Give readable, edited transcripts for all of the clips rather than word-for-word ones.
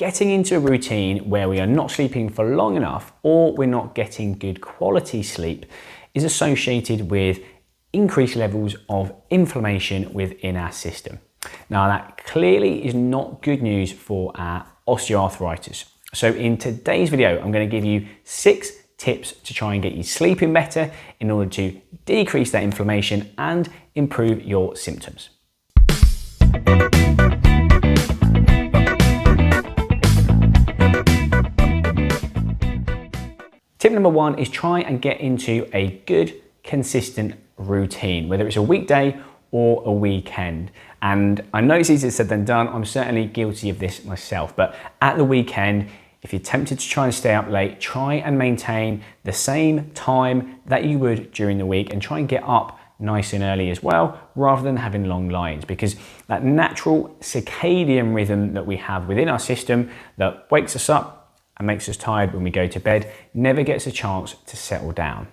getting into a routine where we are not sleeping for long enough or we're not getting good quality sleep is associated with increased levels of inflammation within our system. Now that clearly is not good news for our osteoarthritis. So in today's video, I'm going to give you 6 tips to try and get you sleeping better in order to decrease that inflammation and improve your symptoms. Tip number 1 is try and get into a good, consistent routine, whether it's a weekday or a weekend. And I know it's easier said than done. I'm certainly guilty of this myself, but at the weekend, if you're tempted to try and stay up late, try and maintain the same time that you would during the week and try and get up nice and early as well, rather than having long lines, because that natural circadian rhythm that we have within our system that wakes us up and makes us tired when we go to bed never gets a chance to settle down.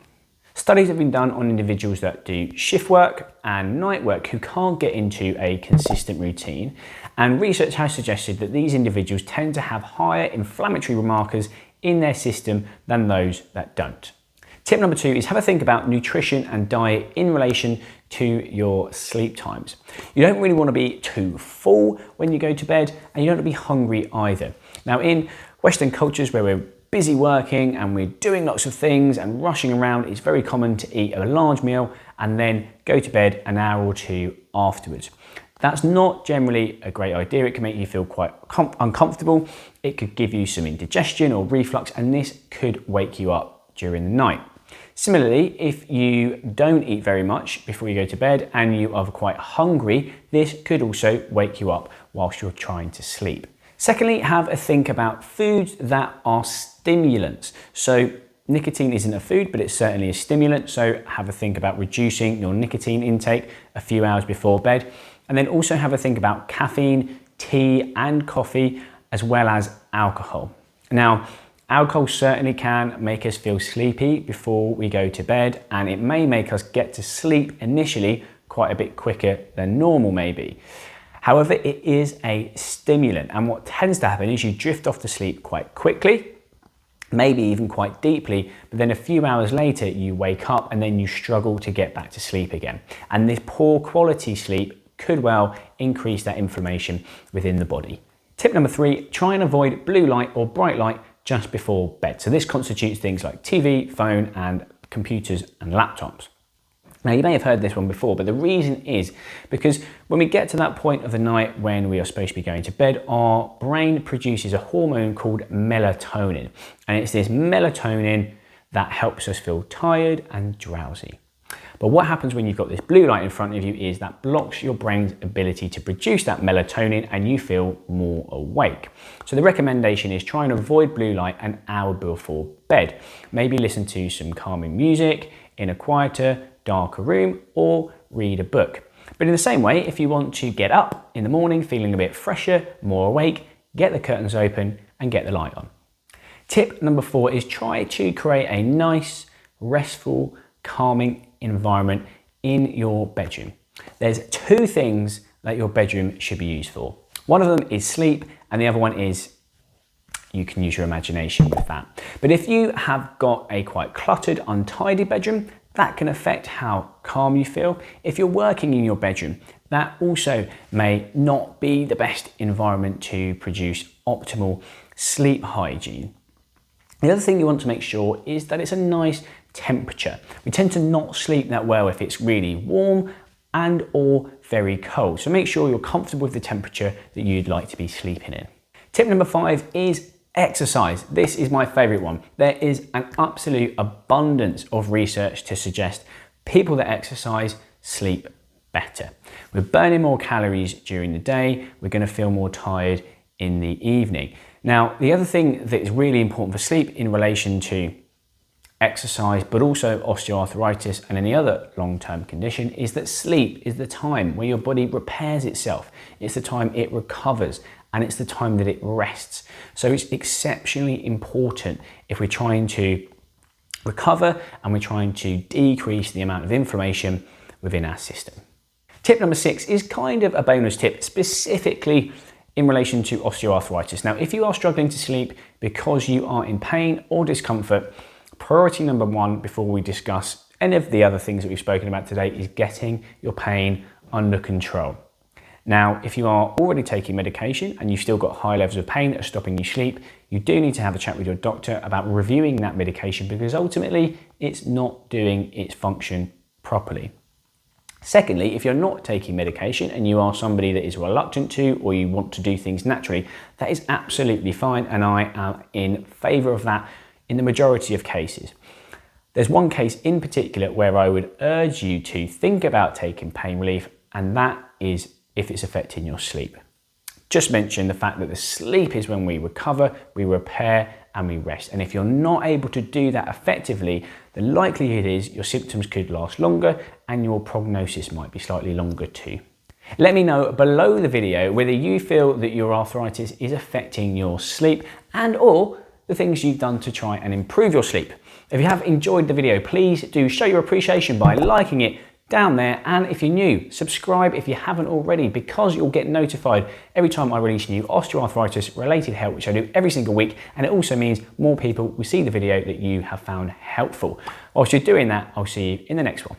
Studies have been done on individuals that do shift work and night work who can't get into a consistent routine, and research has suggested that these individuals tend to have higher inflammatory markers in their system than those that don't. Tip number 2 is have a think about nutrition and diet in relation to your sleep times. You don't really want to be too full when you go to bed, and you don't want to be hungry either. Now, in Western cultures where we're busy working and we're doing lots of things and rushing around, it's very common to eat a large meal and then go to bed an hour or 2 afterwards. That's not generally a great idea. It can make you feel quite uncomfortable. It could give you some indigestion or reflux, and this could wake you up during the night. Similarly, if you don't eat very much before you go to bed and you are quite hungry, this could also wake you up whilst you're trying to sleep. Secondly, have a think about foods that are stimulants. So nicotine isn't a food, but it's certainly a stimulant. So have a think about reducing your nicotine intake a few hours before bed. And then also have a think about caffeine, tea and coffee, as well as alcohol. Now, alcohol certainly can make us feel sleepy before we go to bed, and it may make us get to sleep initially quite a bit quicker than normal maybe. However, it is a stimulant, and what tends to happen is you drift off to sleep quite quickly, maybe even quite deeply, but then a few hours later you wake up and then you struggle to get back to sleep again. And this poor quality sleep could well increase that inflammation within the body. Tip number 3, try and avoid blue light or bright light just before bed. So this constitutes things like TV, phone and computers and laptops. Now, you may have heard this one before, but the reason is because when we get to that point of the night when we are supposed to be going to bed, our brain produces a hormone called melatonin. And it's this melatonin that helps us feel tired and drowsy. But what happens when you've got this blue light in front of you is that blocks your brain's ability to produce that melatonin and you feel more awake. So the recommendation is try and avoid blue light an hour before bed. Maybe listen to some calming music in a quieter, darker room, or read a book. But in the same way, if you want to get up in the morning feeling a bit fresher, more awake, get the curtains open and get the light on. Tip number 4 is try to create a nice, restful, calming environment in your bedroom. There's 2 things that your bedroom should be used for. One of them is sleep, and the other one is you can use your imagination with that. But if you have got a quite cluttered, untidy bedroom, that can affect how calm you feel. If you're working in your bedroom, that also may not be the best environment to produce optimal sleep hygiene. The other thing you want to make sure is that it's a nice temperature. We tend to not sleep that well if it's really warm and or very cold. So make sure you're comfortable with the temperature that you'd like to be sleeping in. Tip number 5 is exercise. This is my favorite one. There is an absolute abundance of research to suggest people that exercise sleep better. We're burning more calories during the day. We're going to feel more tired in the evening. Now, the other thing that is really important for sleep in relation to exercise, but also osteoarthritis and any other long-term condition, is that sleep is the time where your body repairs itself. It's the time it recovers, and it's the time that it rests. So it's exceptionally important if we're trying to recover and we're trying to decrease the amount of inflammation within our system. Tip number 6 is kind of a bonus tip specifically in relation to osteoarthritis. Now, if you are struggling to sleep because you are in pain or discomfort, priority number one before we discuss any of the other things that we've spoken about today is getting your pain under control. Now, if you are already taking medication and you've still got high levels of pain that are stopping you sleep, you do need to have a chat with your doctor about reviewing that medication because ultimately it's not doing its function properly. Secondly, if you're not taking medication and you are somebody that is reluctant to or you want to do things naturally, that is absolutely fine, and I am in favour of that in the majority of cases. There's one case in particular where I would urge you to think about taking pain relief, and that is if it's affecting your sleep. Just mention the fact that the sleep is when we recover, we repair and we rest. And if you're not able to do that effectively, the likelihood is your symptoms could last longer and your prognosis might be slightly longer too. Let me know below the video whether you feel that your arthritis is affecting your sleep and or the things you've done to try and improve your sleep. If you have enjoyed the video, please do show your appreciation by liking it down there, and if you're new, subscribe if you haven't already, because you'll get notified every time I release new osteoarthritis related help, which I do every single week, and it also means more people will see the video that you have found helpful. Whilst you're doing that, I'll see you in the next one.